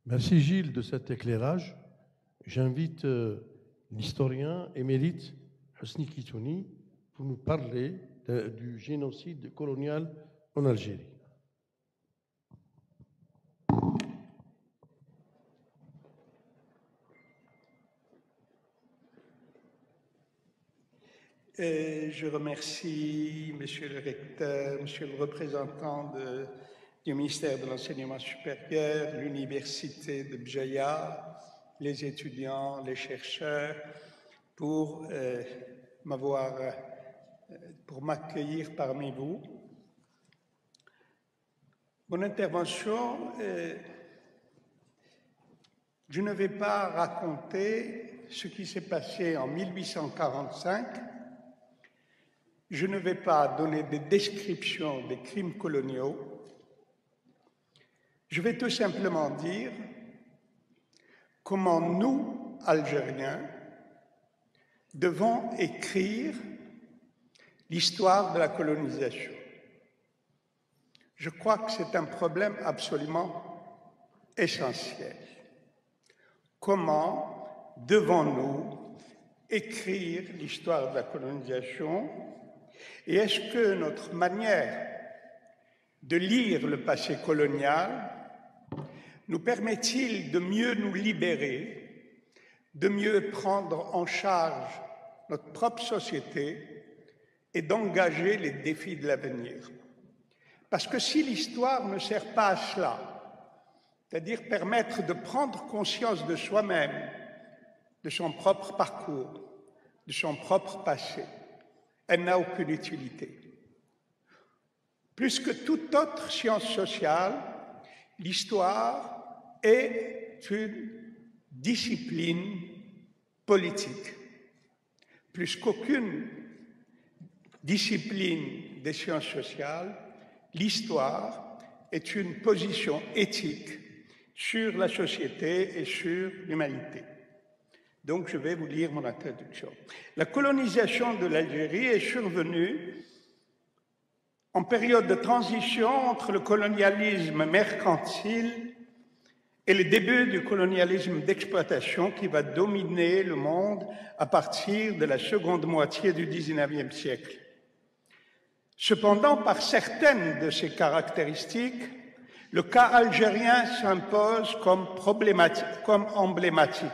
Merci Gilles de cet éclairage. J'invite l'historien émérite Hosni Kitouni pour nous parler du génocide colonial en Algérie. Je remercie Monsieur le recteur, Monsieur le représentant du ministère de l'Enseignement supérieur, l'Université de Bjaya, les étudiants, les chercheurs, pour m'accueillir parmi vous. Mon intervention, je ne vais pas raconter ce qui s'est passé en 1845. Je ne vais pas donner des descriptions des crimes coloniaux. Je vais tout simplement dire comment nous, Algériens, devons écrire l'histoire de la colonisation. Je crois que c'est un problème absolument essentiel. Comment devons-nous écrire l'histoire de la colonisation? Et est-ce que notre manière de lire le passé colonial nous permet-il de mieux nous libérer, de mieux prendre en charge notre propre société et d'engager les défis de l'avenir? Parce que si l'histoire ne sert pas à cela, c'est-à-dire permettre de prendre conscience de soi-même, de son propre parcours, de son propre passé, elle n'a aucune utilité. Plus que toute autre science sociale, l'histoire est une discipline politique. Plus qu'aucune discipline des sciences sociales, l'histoire est une position éthique sur la société et sur l'humanité. Donc, je vais vous lire mon introduction. La colonisation de l'Algérie est survenue en période de transition entre le colonialisme mercantile et le début du colonialisme d'exploitation qui va dominer le monde à partir de la seconde moitié du XIXe siècle. Cependant, par certaines de ces caractéristiques, le cas algérien s'impose comme emblématique.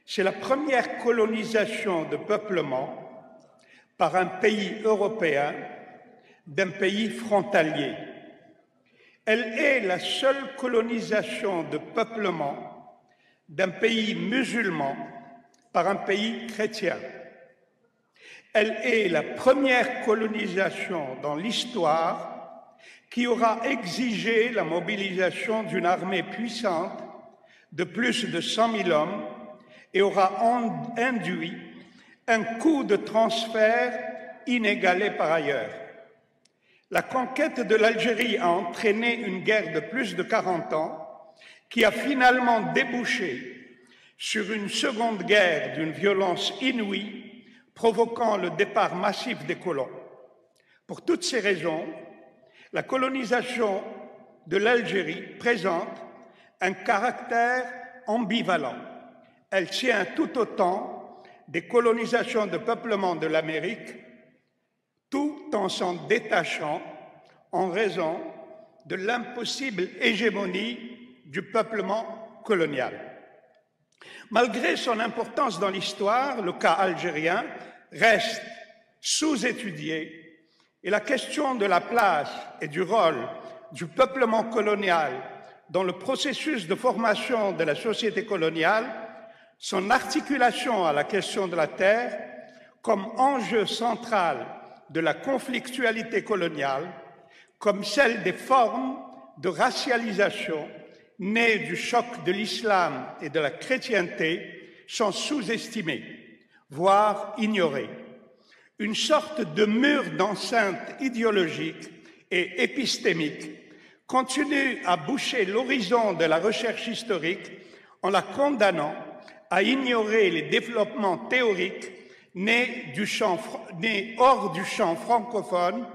C'est la première colonisation de peuplement par un pays européen d'un pays frontalier. Elle est la seule colonisation de peuplement d'un pays musulman par un pays chrétien. Elle est la première colonisation dans l'histoire qui aura exigé la mobilisation d'une armée puissante de plus de 100 000 hommes et aura induit un coût de transfert inégalé par ailleurs. La conquête de l'Algérie a entraîné une guerre de plus de 40 ans qui a finalement débouché sur une seconde guerre d'une violence inouïe, provoquant le départ massif des colons. Pour toutes ces raisons, la colonisation de l'Algérie présente un caractère ambivalent. Elle tient tout autant des colonisations de peuplement de l'Amérique, tout en s'en détachant en raison de l'impossible hégémonie du peuplement colonial. Malgré son importance dans l'histoire, le cas algérien reste sous-étudié et la question de la place et du rôle du peuplement colonial dans le processus de formation de la société coloniale, son articulation à la question de la terre comme enjeu central de la conflictualité coloniale, comme celle des formes de racialisation nées du choc de l'islam et de la chrétienté, sont sous-estimées, voire ignorées. Une sorte de mur d'enceinte idéologique et épistémique continue à boucher l'horizon de la recherche historique en la condamnant à ignorer les développements théoriques nés hors du champ francophone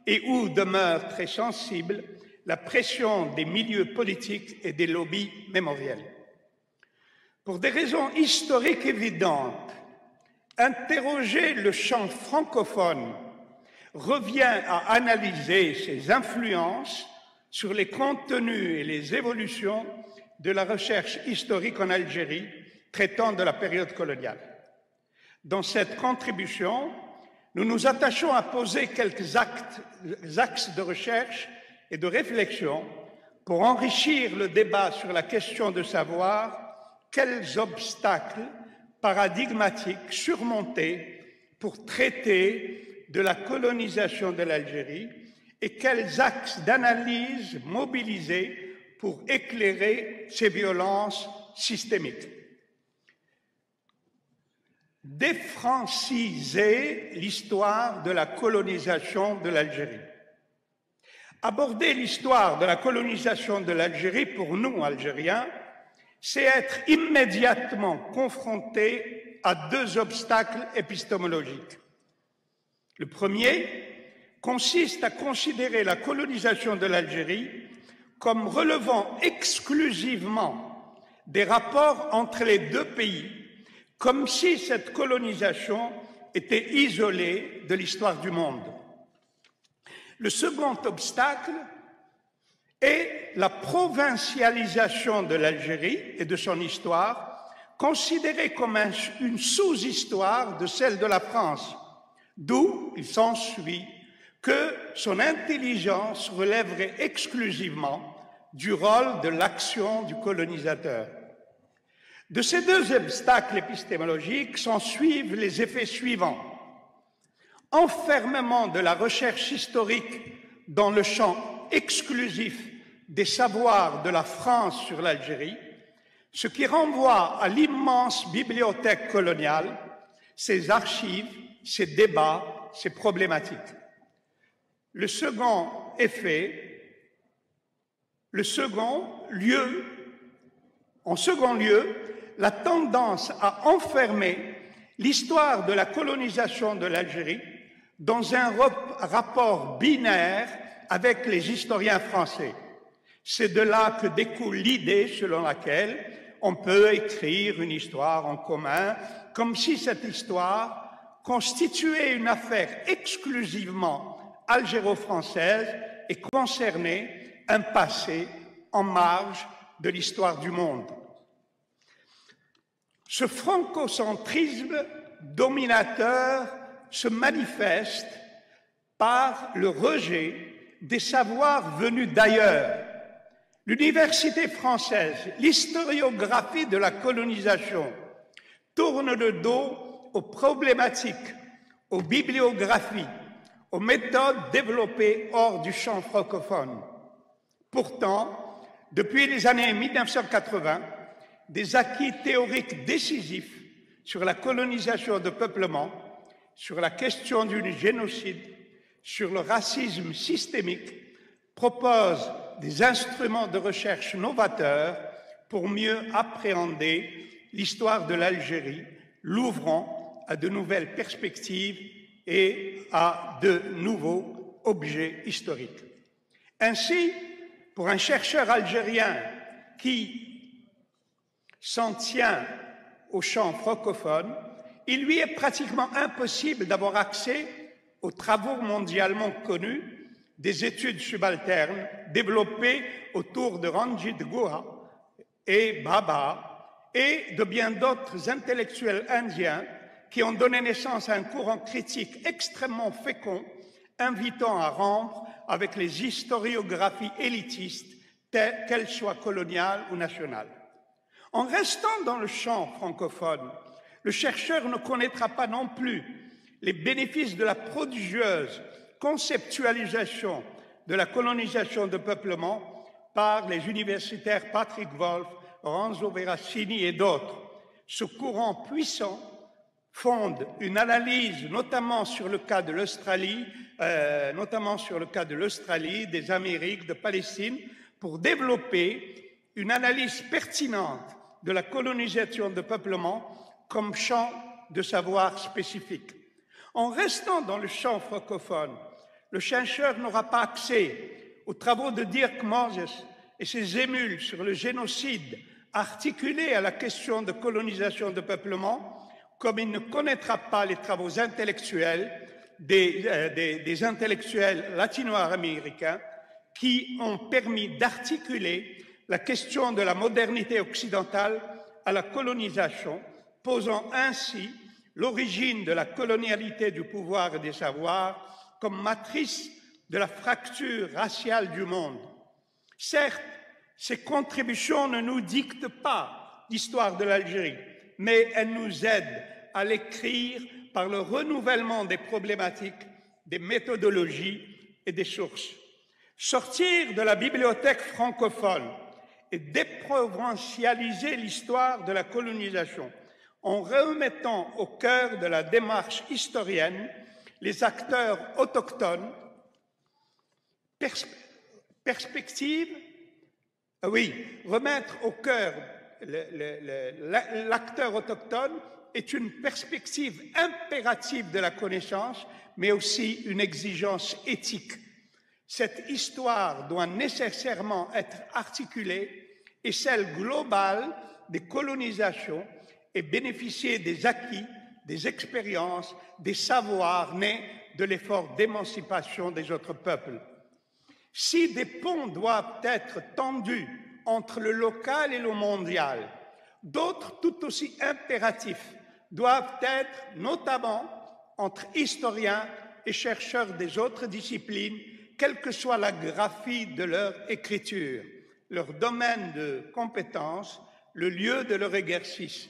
et où demeure très sensible la pression des milieux politiques et des lobbies mémoriels. Pour des raisons historiques évidentes, interroger le champ francophone revient à analyser ses influences sur les contenus et les évolutions de la recherche historique en Algérie traitant de la période coloniale. Dans cette contribution, nous nous attachons à poser quelques axes de recherche et de réflexion pour enrichir le débat sur la question de savoir quels obstacles paradigmatiques surmonter pour traiter de la colonisation de l'Algérie et quels axes d'analyse mobiliser pour éclairer ces violences systémiques. Défranciser l'histoire de la colonisation de l'Algérie. Aborder l'histoire de la colonisation de l'Algérie pour nous, Algériens, c'est être immédiatement confronté à deux obstacles épistémologiques. Le premier consiste à considérer la colonisation de l'Algérie comme relevant exclusivement des rapports entre les deux pays, comme si cette colonisation était isolée de l'histoire du monde. Le second obstacle est la provincialisation de l'Algérie et de son histoire, considérée comme une sous-histoire de celle de la France, d'où il s'ensuit que son intelligence relèverait exclusivement du rôle de l'action du colonisateur. De ces deux obstacles épistémologiques s'ensuivent les effets suivants. Enfermement de la recherche historique dans le champ exclusif des savoirs de la France sur l'Algérie, ce qui renvoie à l'immense bibliothèque coloniale, ses archives, ses débats, ses problématiques. En second lieu, la tendance à enfermer l'histoire de la colonisation de l'Algérie dans un rapport binaire avec les historiens français. C'est de là que découle l'idée selon laquelle on peut écrire une histoire en commun, comme si cette histoire constituait une affaire exclusivement algéro-française et concernait un passé en marge de l'histoire du monde. Ce francocentrisme dominateur se manifeste par le rejet des savoirs venus d'ailleurs. L'université française, l'historiographie de la colonisation, tourne le dos aux problématiques, aux bibliographies, aux méthodes développées hors du champ francophone. Pourtant, depuis les années 1980, des acquis théoriques décisifs sur la colonisation de peuplement, sur la question du génocide, sur le racisme systémique, proposent des instruments de recherche novateurs pour mieux appréhender l'histoire de l'Algérie, l'ouvrant à de nouvelles perspectives et à de nouveaux objets historiques. Ainsi, pour un chercheur algérien qui s'en tient au champ francophone, il lui est pratiquement impossible d'avoir accès aux travaux mondialement connus des études subalternes développées autour de Ranjit Guha et Bhabha et de bien d'autres intellectuels indiens qui ont donné naissance à un courant critique extrêmement fécond, invitant à rompre avec les historiographies élitistes, qu'elles soient coloniales ou nationales. En restant dans le champ francophone, le chercheur ne connaîtra pas non plus les bénéfices de la prodigieuse conceptualisation de la colonisation de peuplement par les universitaires Patrick Wolf, Renzo Veracini et d'autres. Ce courant puissant fonde une analyse notamment sur le cas de l'Australie, des Amériques, de Palestine, pour développer une analyse pertinente de la colonisation de peuplement comme champ de savoir spécifique. En restant dans le champ francophone, le chercheur n'aura pas accès aux travaux de Dirk Moses et ses émules sur le génocide articulé à la question de colonisation de peuplement, comme il ne connaîtra pas les travaux intellectuels des intellectuels latino-américains qui ont permis d'articuler la question de la modernité occidentale à la colonisation, posant ainsi l'origine de la colonialité du pouvoir et des savoirs comme matrice de la fracture raciale du monde. Certes, ces contributions ne nous dictent pas l'histoire de l'Algérie, mais elles nous aident à l'écrire par le renouvellement des problématiques, des méthodologies et des sources. Sortir de la bibliothèque francophone et déprovincialiser l'histoire de la colonisation en remettant au cœur de la démarche historienne les acteurs autochtones, remettre au cœur l'acteur autochtone est une perspective impérative de la connaissance, mais aussi une exigence éthique. Cette histoire doit nécessairement être articulée et celle globale des colonisations et bénéficier des acquis, des expériences, des savoirs nés de l'effort d'émancipation des autres peuples. Si des ponts doivent être tendus entre le local et le mondial, d'autres tout aussi impératifs doivent être notamment entre historiens et chercheurs des autres disciplines, quelle que soit la graphie de leur écriture, leur domaine de compétence, le lieu de leur exercice.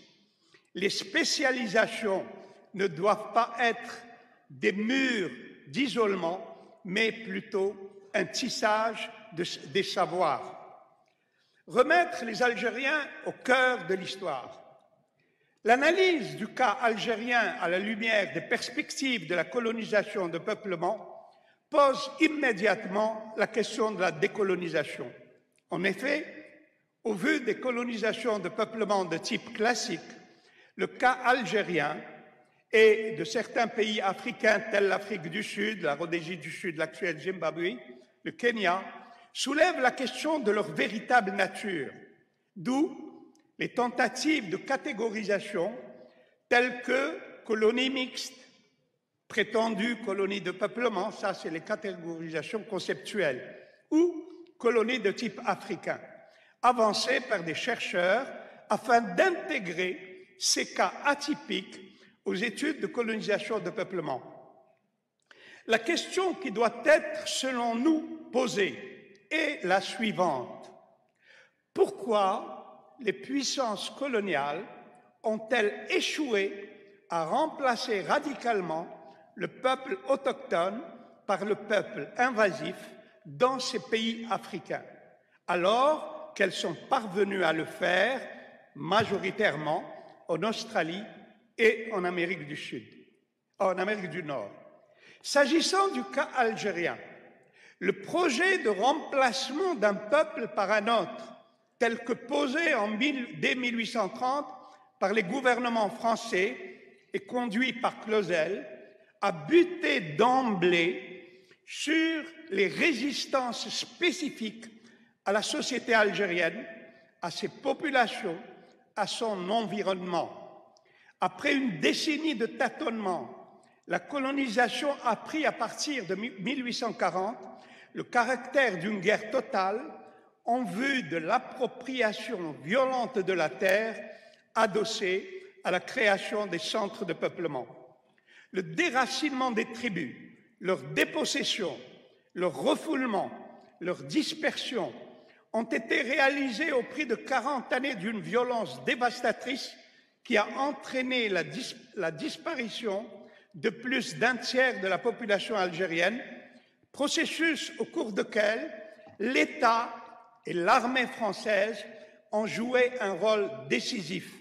Les spécialisations ne doivent pas être des murs d'isolement, mais plutôt un tissage des savoirs. Remettre les Algériens au cœur de l'histoire. L'analyse du cas algérien à la lumière des perspectives de la colonisation de peuplement pose immédiatement la question de la décolonisation. En effet, au vu des colonisations de peuplement de type classique, le cas algérien et de certains pays africains tels l'Afrique du Sud, la Rhodésie du Sud, l'actuel Zimbabwe, le Kenya, soulèvent la question de leur véritable nature, d'où les tentatives de catégorisation telles que colonie mixte, prétendue colonie de peuplement, ça c'est les catégorisations conceptuelles, ou colonie de type africain, avancées par des chercheurs afin d'intégrer ces cas atypiques aux études de colonisation de peuplement. La question qui doit être, selon nous, posée est la suivante. Pourquoi les puissances coloniales ont-elles échoué à remplacer radicalement le peuple autochtone par le peuple invasif dans ces pays africains, alors qu'elles sont parvenues à le faire majoritairement en Australie et en Amérique du Sud, en Amérique du Nord. S'agissant du cas algérien, le projet de remplacement d'un peuple par un autre, tel que posé dès 1830 par les gouvernements français et conduit par Clausel, a buté d'emblée sur les résistances spécifiques à la société algérienne, à ses populations, à son environnement. Après une décennie de tâtonnement, la colonisation a pris à partir de 1840 le caractère d'une guerre totale en vue de l'appropriation violente de la terre adossée à la création des centres de peuplement. Le déracinement des tribus, leur dépossession, leur refoulement, leur dispersion ont été réalisés au prix de 40 années d'une violence dévastatrice qui a entraîné la disparition de plus d'un tiers de la population algérienne, processus au cours duquel l'État et l'armée française ont joué un rôle décisif.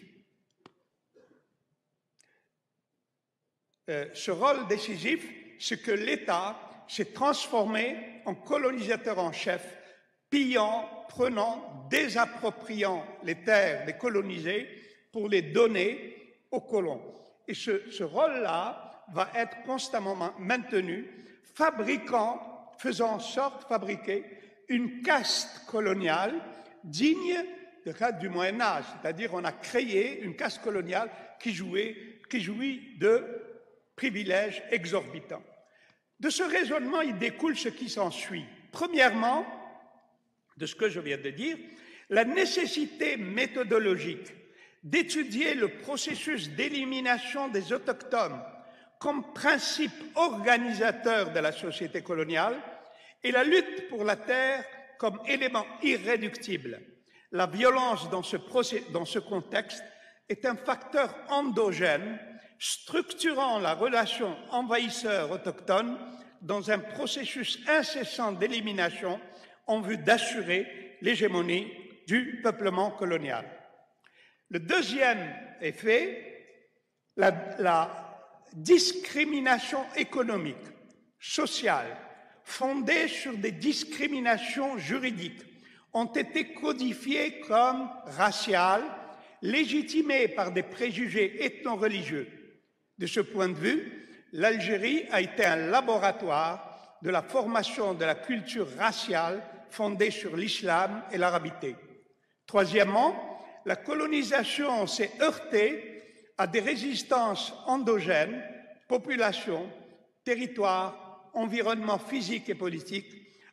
Ce rôle décisif, c'est que l'État s'est transformé en colonisateur en chef, pillant, prenant, désappropriant les terres des colonisés pour les donner aux colons. Et ce rôle-là va être constamment maintenu, fabriquant, faisant en sorte, fabriquer une caste coloniale digne du Moyen-Âge, c'est-à-dire on a créé une caste coloniale qui jouit de privilèges exorbitants. De ce raisonnement, il découle ce qui s'ensuit. Premièrement, de ce que je viens de dire, la nécessité méthodologique d'étudier le processus d'élimination des autochtones comme principe organisateur de la société coloniale et la lutte pour la terre comme élément irréductible. La violence dans ce contexte est un facteur endogène structurant la relation envahisseur-autochtone dans un processus incessant d'élimination en vue d'assurer l'hégémonie du peuplement colonial. Le deuxième effet, la discrimination économique, sociale, fondée sur des discriminations juridiques, ont été codifiées comme raciales, légitimées par des préjugés ethno-religieux. De ce point de vue, l'Algérie a été un laboratoire de la formation de la culture raciale fondée sur l'islam et l'arabité. Troisièmement, la colonisation s'est heurtée à des résistances endogènes, population, territoire, environnement physique et politique,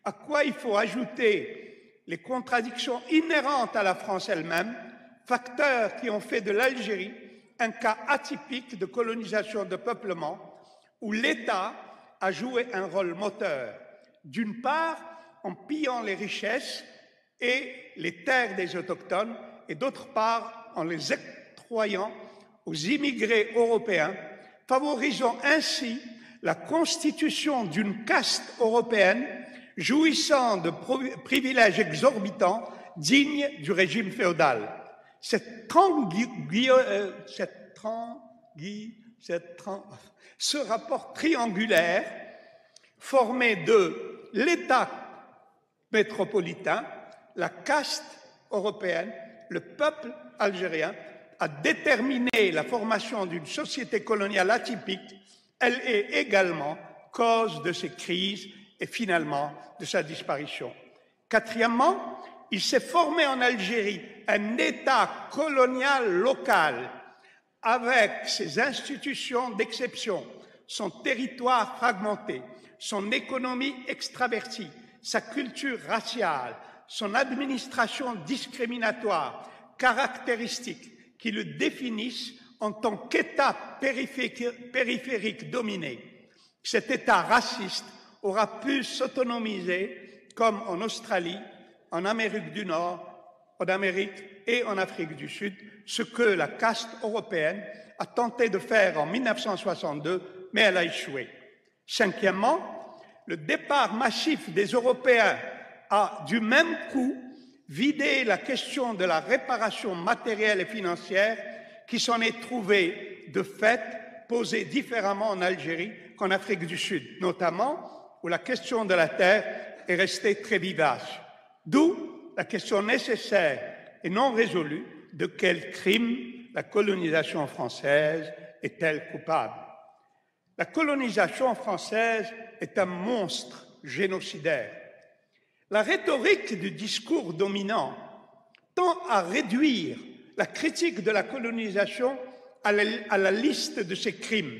à quoi il faut ajouter les contradictions inhérentes à la France elle-même, facteurs qui ont fait de l'Algérie un cas atypique de colonisation de peuplement, où l'État a joué un rôle moteur, d'une part en pillant les richesses et les terres des autochtones, et d'autre part en les octroyant aux immigrés européens, favorisant ainsi la constitution d'une caste européenne jouissant de privilèges exorbitants dignes du régime féodal. Ce rapport triangulaire formé de l'État métropolitain, la caste européenne, le peuple algérien, a déterminé la formation d'une société coloniale atypique. Elle est également cause de ces crises et finalement de sa disparition. Quatrièmement, il s'est formé en Algérie un État colonial local avec ses institutions d'exception, son territoire fragmenté, son économie extravertie, sa culture raciale, son administration discriminatoire, caractéristiques qui le définissent en tant qu'État périphérique dominé. Cet État raciste aura pu s'autonomiser comme en Australie, en Amérique du Nord, en Amérique et en Afrique du Sud, ce que la caste européenne a tenté de faire en 1962, mais elle a échoué. Cinquièmement, le départ massif des Européens a, du même coup, vidé la question de la réparation matérielle et financière qui s'en est trouvée, de fait, posée différemment en Algérie qu'en Afrique du Sud, notamment où la question de la terre est restée très vivace. D'où la question nécessaire et non résolue de quel crime la colonisation française est-elle coupable? La colonisation française est un monstre génocidaire. La rhétorique du discours dominant tend à réduire la critique de la colonisation à la liste de ses crimes.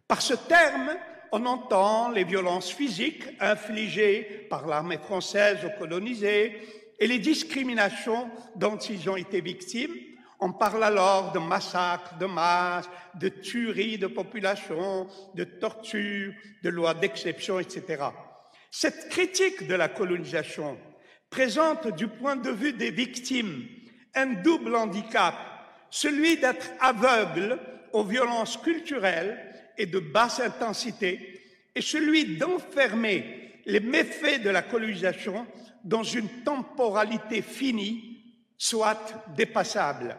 Par ce terme, on entend les violences physiques infligées par l'armée française aux colonisés et les discriminations dont ils ont été victimes. On parle alors de massacres de masse, de tueries de population, de tortures, de lois d'exception, etc. Cette critique de la colonisation présente du point de vue des victimes un double handicap, celui d'être aveugle aux violences culturelles et de basse intensité, et celui d'enfermer les méfaits de la colonisation dans une temporalité finie, soit dépassable.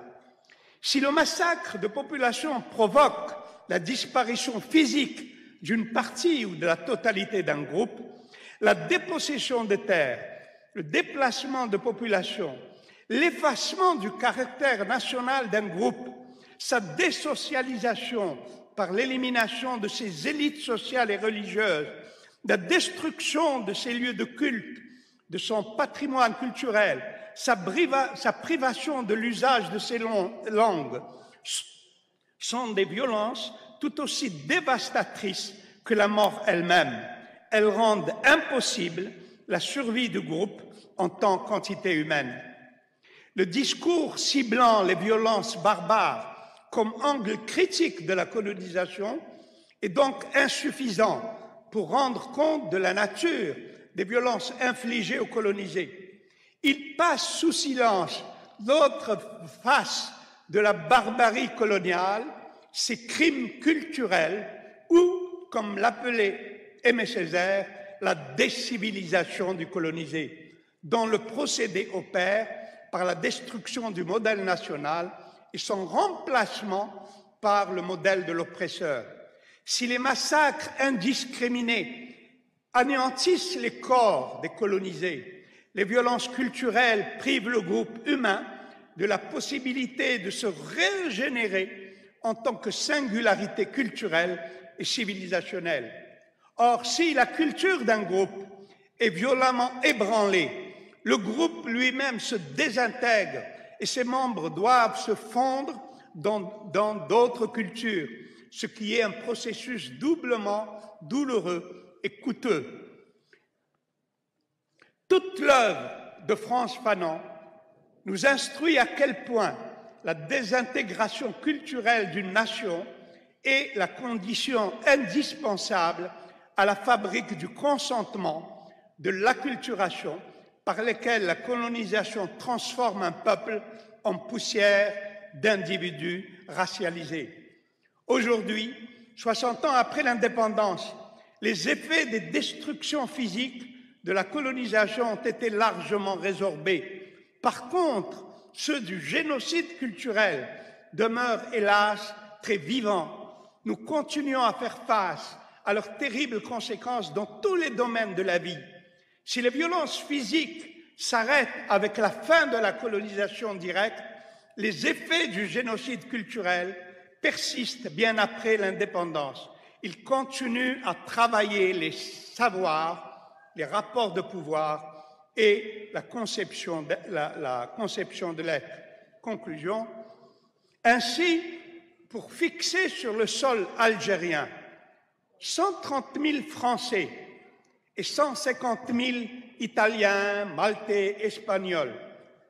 Si le massacre de population provoque la disparition physique d'une partie ou de la totalité d'un groupe, la dépossession de terres, le déplacement de population, l'effacement du caractère national d'un groupe, sa désocialisation par l'élimination de ses élites sociales et religieuses, la destruction de ses lieux de culte, de son patrimoine culturel, sa privation de l'usage de ses langues, sont des violences tout aussi dévastatrices que la mort elle-même. Elles rendent impossible la survie du groupe en tant qu'entité humaine. Le discours ciblant les violences barbares comme angle critique de la colonisation est donc insuffisant pour rendre compte de la nature des violences infligées aux colonisés. Il passe sous silence l'autre face de la barbarie coloniale, ces crimes culturels ou, comme l'appelait Aimé Césaire, la décivilisation du colonisé, dont le procédé opère par la destruction du modèle national et son remplacement par le modèle de l'oppresseur. Si les massacres indiscriminés anéantissent les corps des colonisés, les violences culturelles privent le groupe humain de la possibilité de se régénérer en tant que singularité culturelle et civilisationnelle. Or, si la culture d'un groupe est violemment ébranlée, le groupe lui-même se désintègre et ses membres doivent se fondre dans d'autres cultures, ce qui est un processus doublement douloureux et coûteux. Toute l'œuvre de Frantz Fanon nous instruit à quel point la désintégration culturelle d'une nation est la condition indispensable à la fabrique du consentement, de l'acculturation, par lesquelles la colonisation transforme un peuple en poussière d'individus racialisés. Aujourd'hui, 60 ans après l'indépendance, les effets des destructions physiques de la colonisation ont été largement résorbés. Par contre, ceux du génocide culturel demeurent hélas très vivants. Nous continuons à faire face à leurs terribles conséquences dans tous les domaines de la vie. Si les violences physiques s'arrêtent avec la fin de la colonisation directe, les effets du génocide culturel persistent bien après l'indépendance. Ils continuent à travailler les savoirs, les rapports de pouvoir et la conception de l'être. Conclusion. Ainsi, pour fixer sur le sol algérien 130 000 Français et 150 000 Italiens, Maltais, Espagnols,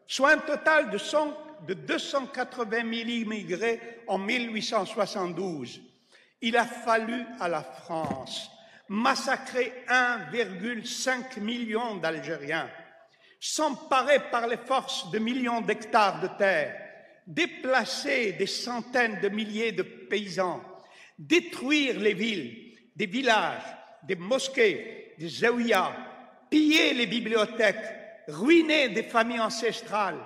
soit un total de 280 000 immigrés en 1872. Il a fallu à la France massacrer 1,5 million d'Algériens, s'emparer par les forces de millions d'hectares de terre, déplacer des centaines de milliers de paysans, détruire les villes, des villages, des mosquées, des zaouïas, piller les bibliothèques, ruiner des familles ancestrales.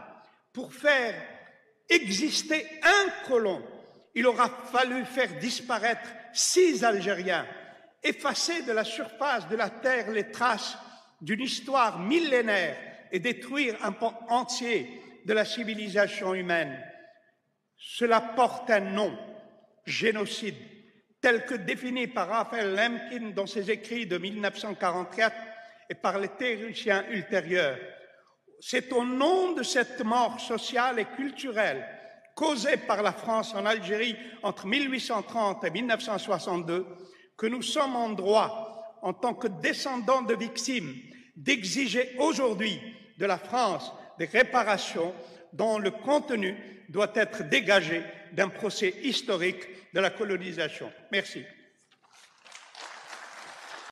Pour faire exister un colon, il aura fallu faire disparaître 6 Algériens, effacer de la surface de la terre les traces d'une histoire millénaire et détruire un pan entier de la civilisation humaine. Cela porte un nom, génocide, tel que défini par Raphaël Lemkin dans ses écrits de 1944 et par les théoriciens ultérieurs. C'est au nom de cette mort sociale et culturelle causée par la France en Algérie entre 1830 et 1962 que nous sommes en droit, en tant que descendants de victimes, d'exiger aujourd'hui de la France des réparations dont le contenu doit être dégagé d'un procès historique de la colonisation. Merci.